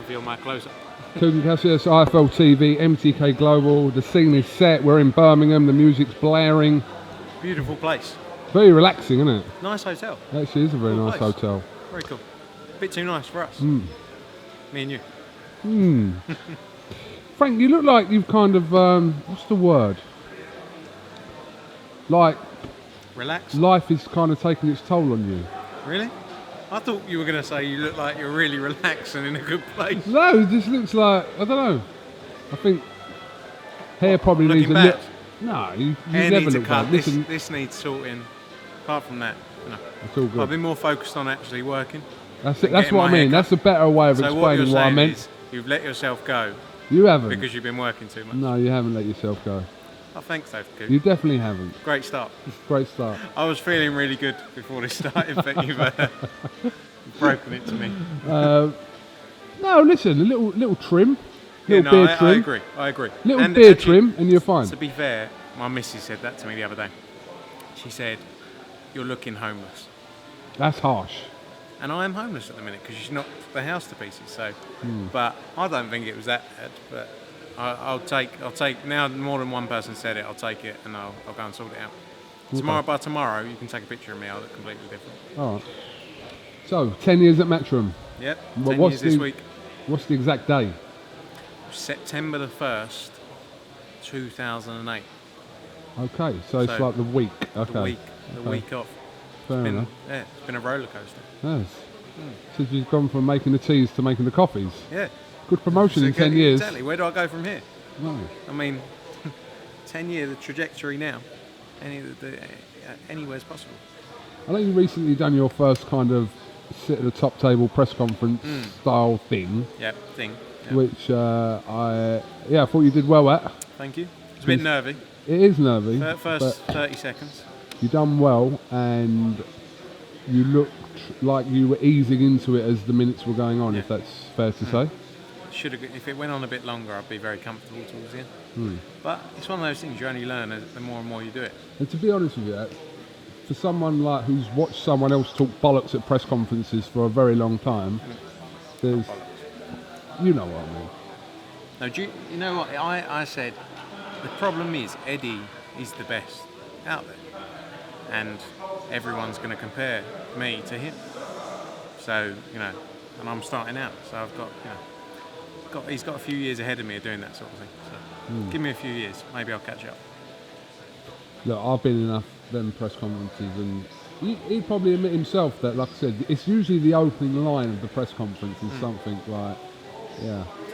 reveal my close-up. KUGAN, CASSIUS, IFL TV, MTK Global. The scene is set. We're in Birmingham. The music's blaring. Beautiful place. Very relaxing, isn't it? Nice hotel. Actually, is a very nice place. hotel. Very cool. A bit too nice for us. Mm. Me and you. Frank, you look like you've kind of, what's the word? Like, relaxed? Life is kind of taking its toll on you. Really? I thought you were going to say you look like you're really relaxed and in a good place. No, it just looks like, I don't know. I think hair probably needs a little... No, you never look bad. This needs sorting. Apart from that, no. It's all good. I've been more focused on actually working. That's it. That's what I mean. That's a better way of explaining what I meant. Is you've let yourself go. You haven't. Because you've been working too much. No, you haven't let yourself go. I think so, Coop. You definitely haven't. Great start. Great start. I was feeling really good before this started, but you've broken it to me. No, listen, a little trim. Beard trim. I agree. Little beard trim and you're fine. To be fair, my missus said that to me the other day. She said, "You're looking homeless." That's harsh. And I am homeless at the minute because she's knocked the house to pieces. So, but I don't think it was that bad. But I'll take now. More than one person said it. I'll take it and I'll go and sort it out. Okay. By tomorrow, you can take a picture of me. I'll look completely different. All right. So 10 years at Matchroom. Yep. 10 years this week. What's the exact day? September the 1st, 2008. Okay, so it's like the week. Okay. The week off. Fair enough. Yeah, it's been a roller coaster. Yes. Since you've gone from making the teas to making the coffees. Yeah. Good promotion in 10 years. Exactly. Where do I go from here? No. I mean, 10 year the trajectory now. Anywhere's possible. I know you recently done your first kind of sit at the top table press conference style thing. Yeah, thing. Yep. Which I thought you did well at. Thank you. It's a bit nervy. It is nervy. First 30 seconds. You done well, and you looked like you were easing into it as the minutes were going on. If that's fair to say. If it went on a bit longer, I'd be very comfortable towards the end. But it's one of those things you only learn the more and more you do it. And to be honest with you, for someone like who's watched someone else talk bollocks at press conferences for a very long time, there's, you know what I mean. No, you know what I said? The problem is Eddie is the best out there, and everyone's going to compare me to him. So and I'm starting out, so I've got he's got a few years ahead of me of doing that sort of thing. So give me a few years, maybe I'll catch up. Look, I've been in enough them press conferences, and he'd probably admit himself that, like I said, it's usually the opening line of the press conference is something like,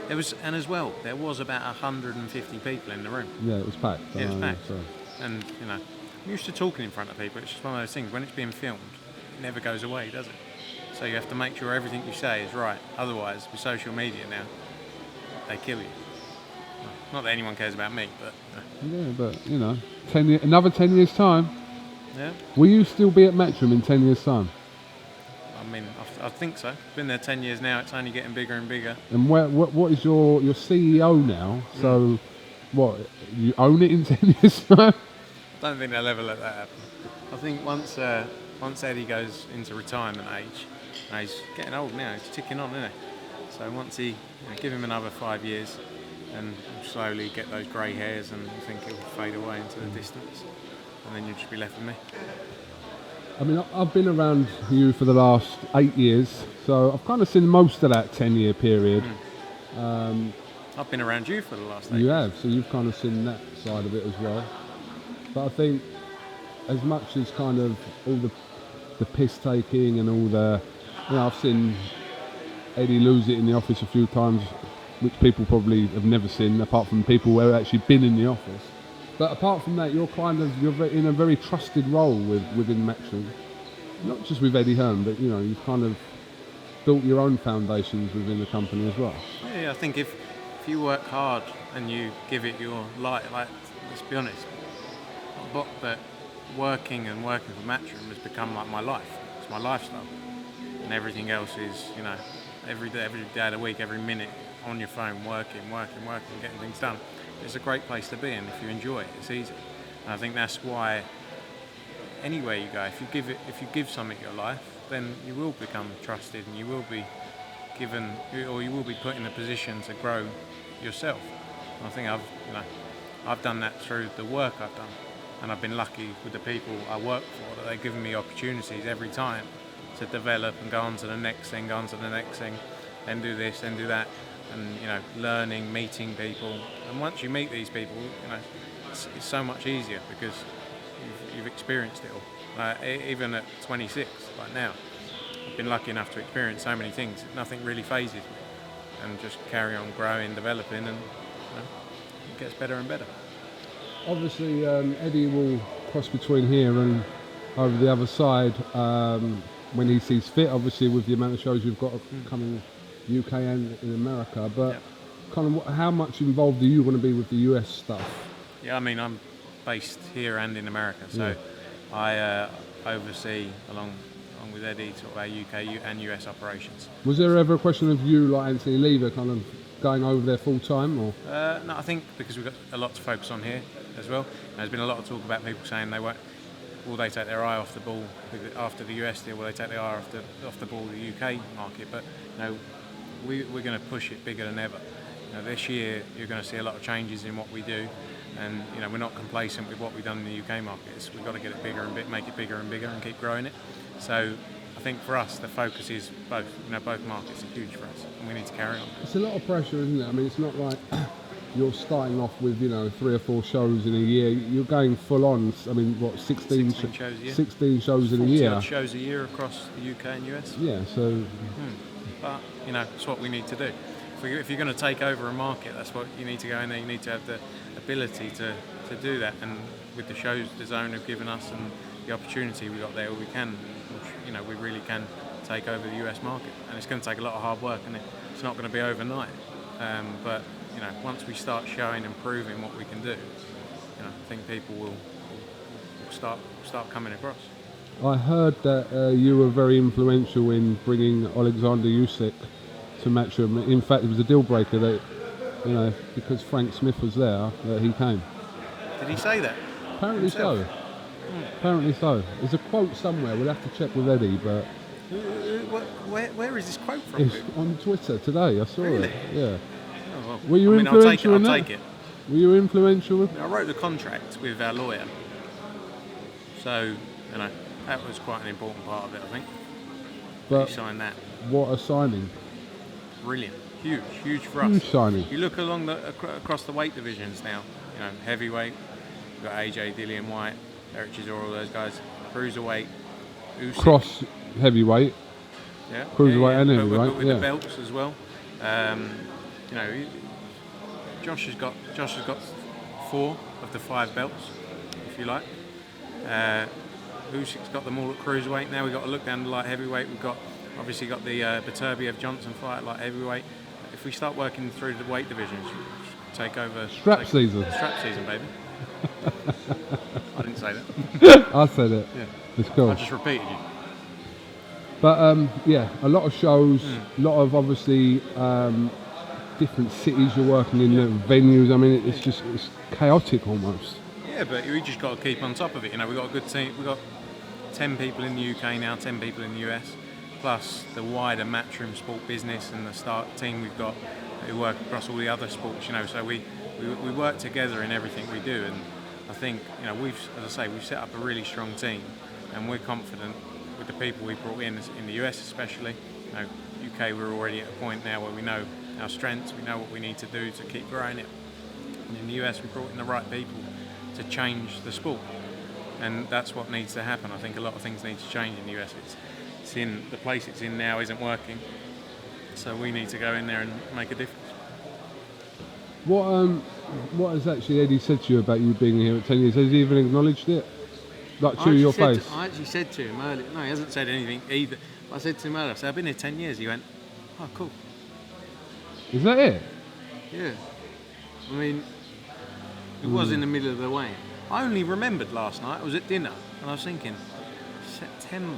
It was, and as well, there was about 150 people in the room. Yeah, it was packed. Yeah, it was packed. So. And I'm used to talking in front of people. It's just one of those things. When it's being filmed, it never goes away, does it? So you have to make sure everything you say is right. Otherwise, with social media now, they kill you. Not that anyone cares about me, but... Yeah, but, another 10 years' time. Yeah. Will you still be at Matchroom in 10 years' time? I mean, I think so. Been there 10 years now. It's only getting bigger and bigger. And what is your CEO now? So, what, you own it in 10 years' time? I don't think they'll ever let that happen. I think once Eddie goes into retirement age, he's getting old now. He's ticking on, isn't he? So once give him another 5 years, and slowly get those grey hairs, and I think it'll fade away into the distance, and then you'll just be left with me. I mean, I've been around you for the last 8 years, so I've kind of seen most of that 10-year period. I've been around you for the last 8 years. You have, so you've kind of seen that side of it as well. But I think as much as kind of all the piss taking and all the, I've seen Eddie lose it in the office a few times, which people probably have never seen, apart from people who have actually been in the office. But apart from that, you're in a very trusted role within Matchroom. Not just with Eddie Hearn, but you've kind of built your own foundations within the company as well. Yeah, I think if you work hard and you give it your life, let's be honest, but working for Matchroom has become like my life. It's my lifestyle, and everything else is every day of the week, every minute on your phone, working, getting things done. It's a great place to be, and if you enjoy it, it's easy. And I think that's why anywhere you go, if you give something your life, then you will become trusted, and you will be given, or you will be put in a position to grow yourself. And I think I've done that through the work I've done, and I've been lucky with the people I work for that they've given me opportunities every time to develop and go on to the next thing, then do this, then do that, and learning, meeting people. And once you meet these people, it's so much easier because you've experienced it all. Even at 26, like now, I've been lucky enough to experience so many things. Nothing really phases me, and just carry on growing, developing, and it gets better and better. Obviously, Eddie will cross between here and over the other side when he sees fit, obviously with the amount of shows you've got coming UK and in America, but kind of how much involved do you want to be with the US stuff? Yeah, I mean, I'm based here and in America, so I oversee, along with Eddie, sort of our UK and US operations. Was there ever a question of you, like Anthony Lever, kind of going over there full time, or? No, I think because we've got a lot to focus on here as well. There's been a lot of talk about people saying will they take their eye off the ball after the US deal? Will they take their eye off the ball the UK market? But we're going to push it bigger than ever. This year you're going to see a lot of changes in what we do, and we're not complacent with what we've done in the UK markets. We've got to get it bigger and make it bigger and bigger, and keep growing it. So I think for us the focus is both. Both markets are huge for us, and we need to carry on. It's a lot of pressure, isn't it? I mean, it's not like you're starting off with 3 or 4 shows in a year. You're going full on. I mean, what, 16 shows a year? 16 shows in a year. 40 shows a year across the UK and US. Yeah, so. But it's what we need to do. If you're going to take over a market, that's what you need to go in there. You need to have the ability to do that. And with the shows the Zone have given us and the opportunity we got there, we really can take over the US market. And it's going to take a lot of hard work, and it's not going to be overnight. But once we start showing and proving what we can do, I think people will start coming across. I heard that you were very influential in bringing Alexander Usyk to Matchroom. In fact, it was a deal breaker that, because Frank Smith was there, that he came. Did he say that? Apparently so. Apparently so. There's a quote somewhere. We'll have to check with Eddie, but where is this quote from? It's on Twitter today. I saw it. Yeah. Oh, well. Were you influential in I'll that? take it. Were you influential? I wrote the contract with our lawyer, so that was quite an important part of it, I think. But he signed that. What a signing! Brilliant, huge for us. Huge signing. You look along across the weight divisions now. Heavyweight, you've got AJ, Dillian White, Eric Chisora, all those guys. Cruiserweight, Usyk. Cross heavyweight. Yeah. Cruiserweight and heavyweight. But with the belts as well. Josh has got 4 of the 5 belts, if you like. Usyk's got them all at cruiserweight. Now we've got to look down to light heavyweight. We've obviously got the Beterbiev Johnson fight at light heavyweight. If we start working through the weight divisions, take over. Strap season, baby. I didn't say that. I said it. Yeah. It's cool. I just repeated you. But a lot of shows, a lot of obviously different cities you're working in, venues. I mean, it's chaotic almost. Yeah, but we just got to keep on top of it. We've got a good team. We've got 10 people in the UK now, 10 people in the US, plus the wider Matchroom sport business and the start team we've got who work across all the other sports. So we work together in everything we do, and I think we've set up a really strong team, and we're confident with the people we brought in the US especially. UK, we're already at a point now where we know our strengths, we know what we need to do to keep growing it. And in the US, we brought in the right people to change the sport, and that's what needs to happen. I think a lot of things need to change in the US. It's in the place it's in now isn't working, so we need to go in there and make a difference. What has actually Eddie said to you about you being here at 10 years? Has he even acknowledged it? Like to your face? I actually said to him earlier. No, he hasn't said anything either. I said to him earlier, I've been here 10 years. He went, oh, cool. Is that it? Yeah. I mean, it was in the middle of the way. I only remembered last night, I was at dinner, and I was thinking, September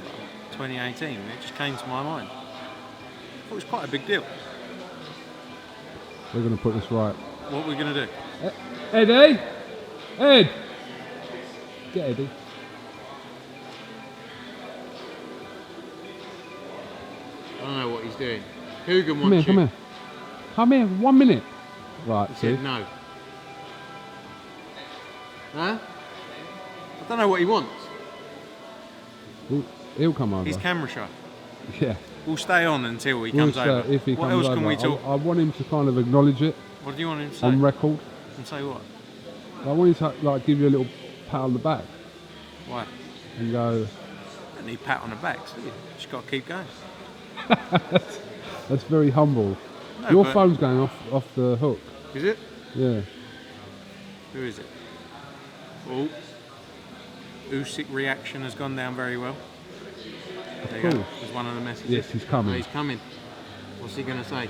2018, and it just came to my mind. I thought it was quite a big deal. We're going to put this right. What are we going to do? Eddie? Ed! Get Eddie. I don't know what he's doing. KUGAN Come here, wants come you. here. Come here, 1 minute. Right, He see? said no. Huh? I don't know what he wants. He'll come over. He's camera shy. Yeah. We'll stay on until he comes over. If he what comes else can over, we talk? I want him to kind of acknowledge it What do you want him to say? on record. And say what? I want him to like give you a little pat on the back Why? and go, Don't need a pat on the back, do you? Just got to keep going. that's very humble. No, Your but- phone's going off the hook. Is it? Yeah. Who is it? Oh. Usyk reaction has gone down very well. There you go. course. There's one of the messages. Yes, he's coming. Oh, he's coming. What's he going to say?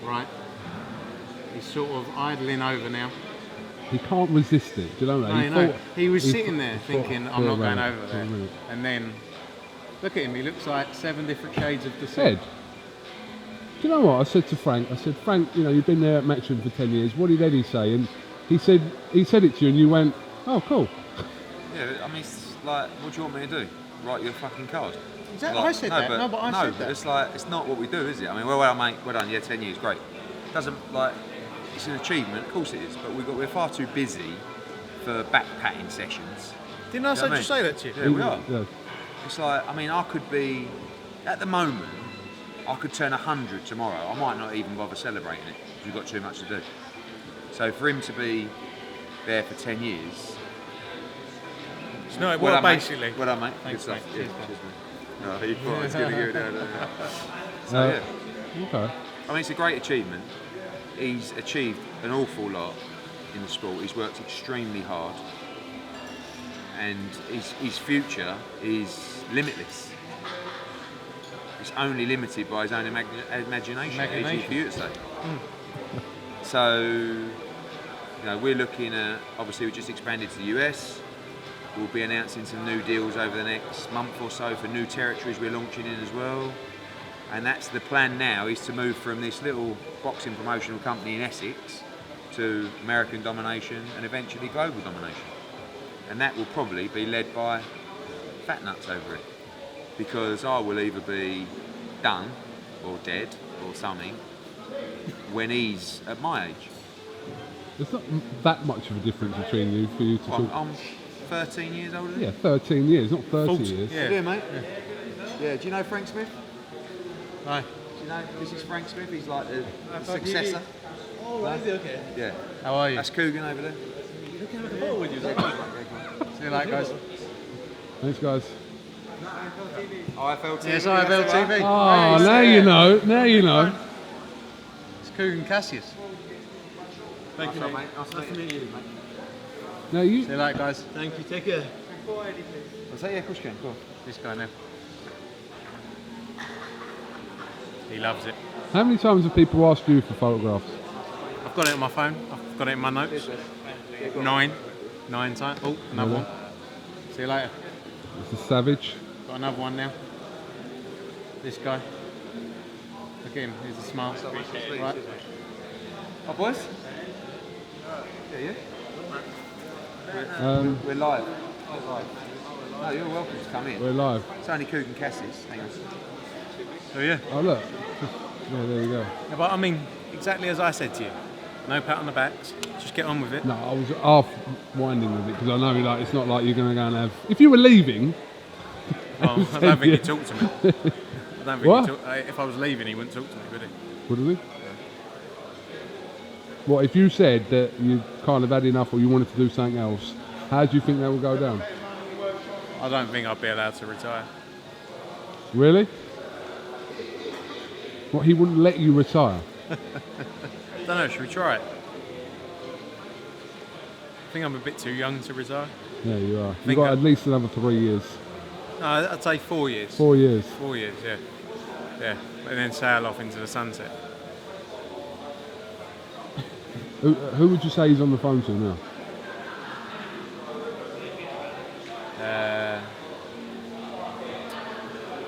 Right. He's sort of idling over now. He can't resist it. Do you know that? No, He no. thought- He was he sitting thought- there he thought thinking, for I'm a not going minute, over for a there. minute. And then, look at him. He looks like 7 different shades of the Ed, do you know what I said to Frank? I said, Frank, you know, you've been there at Matchroom for 10 years. What did Eddie say? And he said it to you, and you went, "Oh, cool." Yeah, I mean, it's like, what do you want me to do? Write you a fucking card? Exactly. I said that. No, but I said that. It's like, it's not what we do, is it? I mean, well, mate, well done. Yeah, 10 years, great. Doesn't like, it's an achievement, of course it is. But we're far too busy for back patting sessions. Didn't I You know what I just mean? say that to you? Yeah, we are. Yeah. It's like, I mean, I could be, at the moment, I could turn 100 tomorrow. I might not even bother celebrating it because we've got too much to do. So for him to be there for 10 years. No, Well done, mate. basically. Well done, mate. Thanks, Good stuff. mate. Yeah, Cheers, cheers, mate. No, he thought it was going to go down. So, yeah. Okay. I mean, it's a great achievement. He's achieved an awful lot in the sport. He's worked extremely hard. And his future is limitless. It's only limited by his own imagination. Easy for you to say. So, you know, we're looking at, obviously we just expanded to the US. We'll be announcing some new deals over the next month or so for new territories we're launching in as well. And that's the plan now, is to move from this little boxing promotional company in Essex to American domination and eventually global domination. And that will probably be led by fat nuts over it. Because I will either be done or dead or something when he's at my age. There's not that much of a difference between you for you to Well, talk. I'm 13 years older than you. Yeah, 13 years, not 30 40, years. yeah. Yeah, mate. Yeah, do you know Frank Smith? Hi. Do you know, this is Frank Smith, he's like the successor. Oh, right, is it okay? Yeah. How are you? That's KUGAN over there. Can I have a photo with you? See you later, guys. Thanks, guys. IFL TV. Yes, IFL TV. Oh, now you know. Now you know. It's KUGAN CASSIUS. Thank you, Nice, mate. mate. Nice to meet you, mate. Now you. See you later, guys. Thank you. Take care. I'll say, yeah, of course you can. Go on. This guy now. He loves it. How many times have people asked you for photographs? I've got it on my phone. I've got it in my notes. 9 times. Oh, another one. See you later. It's a savage. Got another one now. This guy. Look at him. Here's a smile. Right. Oh, boys? Yeah, we're live. No, you're welcome to come in. We're live. It's only KUGAN CASSIUS. Hang on. Oh yeah. Oh, look. Yeah, there you go. Yeah, but I mean, exactly as I said to you. No pat on the backs. Just get on with it. No, I was half winding with it because I know like it's not like you're going to go and have. If you were leaving, Oh, I don't think he'd talk to me. I don't think What? he'd talk, if I was leaving, he wouldn't talk to me, would he? would we? What if you said that you kind of had enough or you wanted to do something else? How do you think that would go down? I don't think I'd be allowed to retire. Really? What, he wouldn't let you retire? I don't know, should we try it? I think I'm a bit too young to retire. Yeah, you are. You've Think got that- at least another 3 years. No, I'd say 4 years. 4 years. 4 years, yeah. Yeah, and then sail off into the sunset. Who would you say he's on the phone to now?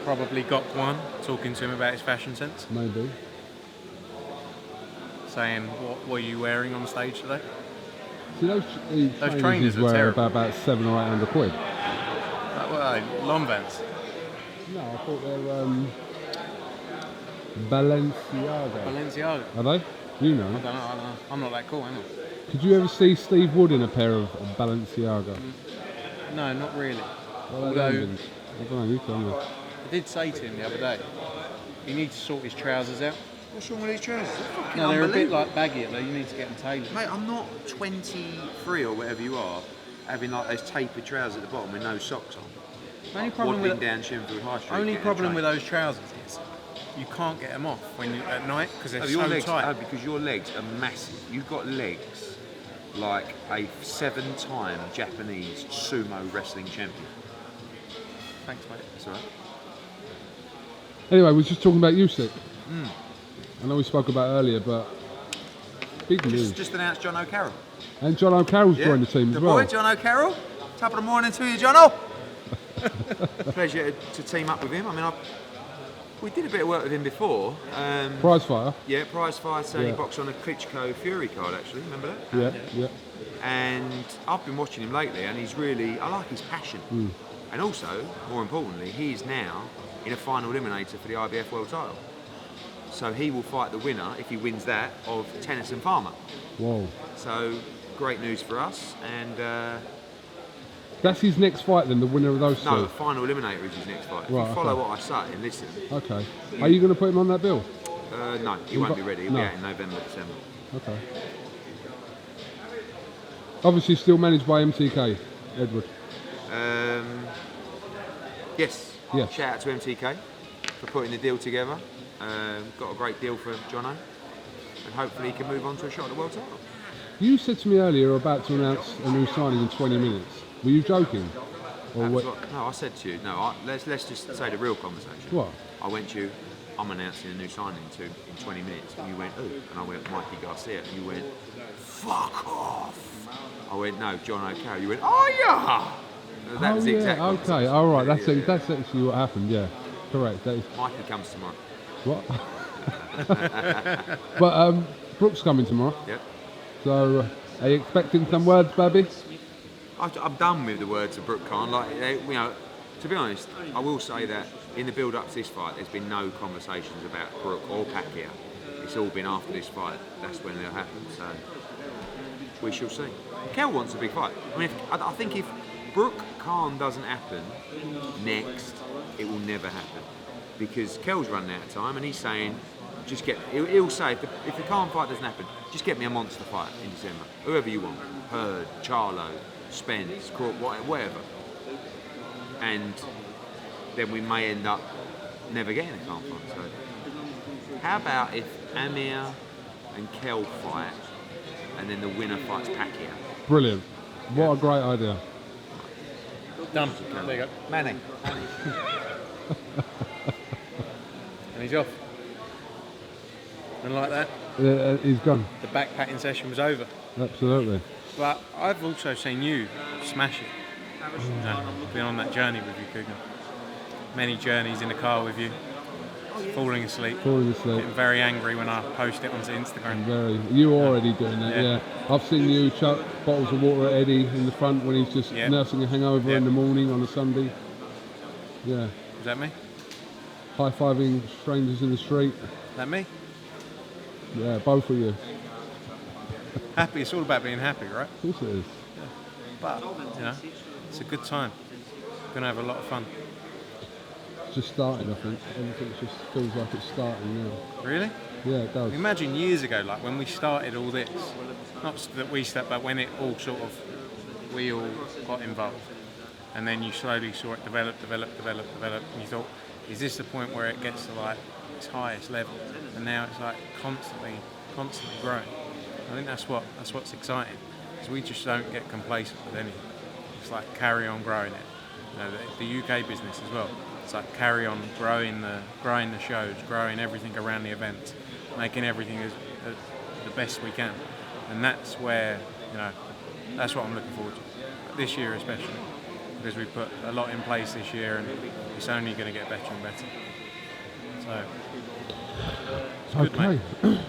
Probably got one, talking to him about his fashion sense, Maybe. saying, what are you wearing on stage today? See, those trainers he's are wearing terrible. about 700 or 800 quid. Well, long vans. No, I thought Balenciaga. Balenciaga. Are they? You know. I don't know. I'm not that cool, am I? Did you ever see Steve Wood in a pair of Balenciaga? No, not really. Well, Although, I don't know, you tell me. I did say to him the other day, you need to sort his trousers out. What's wrong with these trousers? They're fucking No, they're a bit unbelievable. like baggy, though. You need to get them tailored. Mate, I'm not 23 or whatever you are, having like those tapered trousers at the bottom with no socks on. Only problem Waddling with down Shenfield High Street. only getting a problem with train. those trousers is you can't get them off when you at night because they're Your so legs, tight. because your legs are massive. You've got legs like a 7-time Japanese sumo wrestling champion. Thanks, mate. That's all right. Anyway, we were just talking about Usyk. I know we spoke about it earlier, but big news. Just announced John O'Carroll. And John O'Carroll's joined the team as well. boy, John O'Carroll. Top of the morning to you, John. Pleasure to team up with him. I mean, we did a bit of work with him before. Prize fighter. Yeah, prize fighter. He Yeah. boxed on a Klitschko Fury card, actually. Remember that? Yeah. And I've been watching him lately, and he's really, I like his passion. And also, more importantly, he is now in a final eliminator for the IBF World title. So he will fight the winner, if he wins that, of Tennyson Farmer. Whoa. So great news for us. And That's his next fight then, the winner of those no, two? final eliminator is his next fight. If Right, you follow okay. what I say and listen, Okay. Are you going to put him on that bill? no, he You won't got- be ready. He'll no. be out in November, December. Okay. Obviously still managed by MTK, Edward. Yes. Yes. Shout out to MTK for putting the deal together. Got a great deal for Jono, and hopefully he can move on to a shot at the world title. You said to me earlier you're about to announce a new signing in 20 minutes. Were you joking? Or That was what? what- no, I said to you. No, let's just say the real conversation. What? I went to you. I'm announcing a new signing in 20 minutes. And you went, who? And I went, Mikey Garcia. And you went, fuck off. I went, no, John O'Carroll. You went, oh yeah. That was the exact Okay, conversation. all right. Yeah, That's yeah, yeah. that's actually what happened. Yeah, correct. That is Mikey comes tomorrow. what. But Brooke's coming tomorrow. Yep. So are you expecting some words, baby? I'm done with the words of Brooke Khan. Like, you know, to be honest, I will say that in the build-up to this fight, there's been no conversations about Brooke or Pacquiao. It's all been after this fight. That's when they'll happen. So we shall see. Kel wants a big fight. I mean, I think if Brooke Khan doesn't happen next, it will never happen because Kel's running out of time, and he's saying, just get. He'll say if the Khan fight doesn't happen, just get me a monster fight in December. Whoever you want, Hearn, Charlo, Spence, Crawford, whatever. And then we may end up never getting a Khan fight. So how about if Amir and Kel fight, and then the winner fights Pacquiao? Brilliant. What a great idea. Done. There you go. Manning. And he's off. And like that, He's gone. the backpacking session was over. Absolutely. But I've also seen you smash it. Been on that journey with you, KUGAN. Many journeys in the car with you, falling asleep, Falling asleep. getting very angry when I post it onto Instagram. Very. You already doing that, Yeah. yeah. I've seen you chuck bottles of water at Eddie in the front when he's just Yeah. nursing a hangover Yeah. in the morning on a Sunday. Yeah. Is that me? High-fiving strangers in the street. Is that me? Yeah, both of you. Happy, it's all about being happy, right? Of course it is. But, you know, it's a good time. Gonna have a lot of fun. It's just starting, I think. Everything just feels like it's starting now. Really? Yeah, it does. Imagine years ago, like when we started all this, not that we started, but when it all sort of, we all got involved. And then you slowly saw it develop, and you thought, is this the point where it gets to like its highest level? And now it's like constantly growing. I think that's what's exciting, because we just don't get complacent with anything. It's like carry on growing it. You know, the UK business as well. It's like carry on growing the shows, growing everything around the events, making everything as the best we can. And that's where, you know, that's what I'm looking forward to. This year especially, because we put a lot in place this year and it's only going to get better and better. So, it's good, Okay. mate.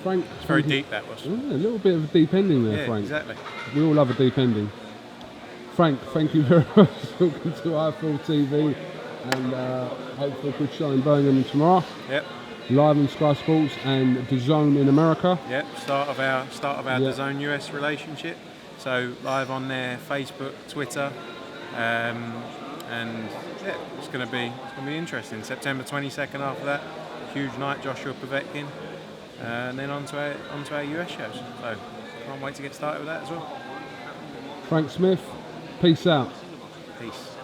Frank. It's very deep, that was. Yeah, a little bit of a deep ending there, Yeah, Frank. exactly. We all love a deep ending. Frank, thank you very much for talking to iFull TV, and hope for a good show in Birmingham tomorrow. Yep. live on Sky Sports and DAZN in America. Yep, start of our Yeah. DAZN US relationship. So live on their Facebook, Twitter, and yeah, it's going to be interesting. September 22nd after that, huge night, Joshua Povetkin, and then onto our US shows. So can't wait to get started with that as well. Frank Smith, peace out. Peace.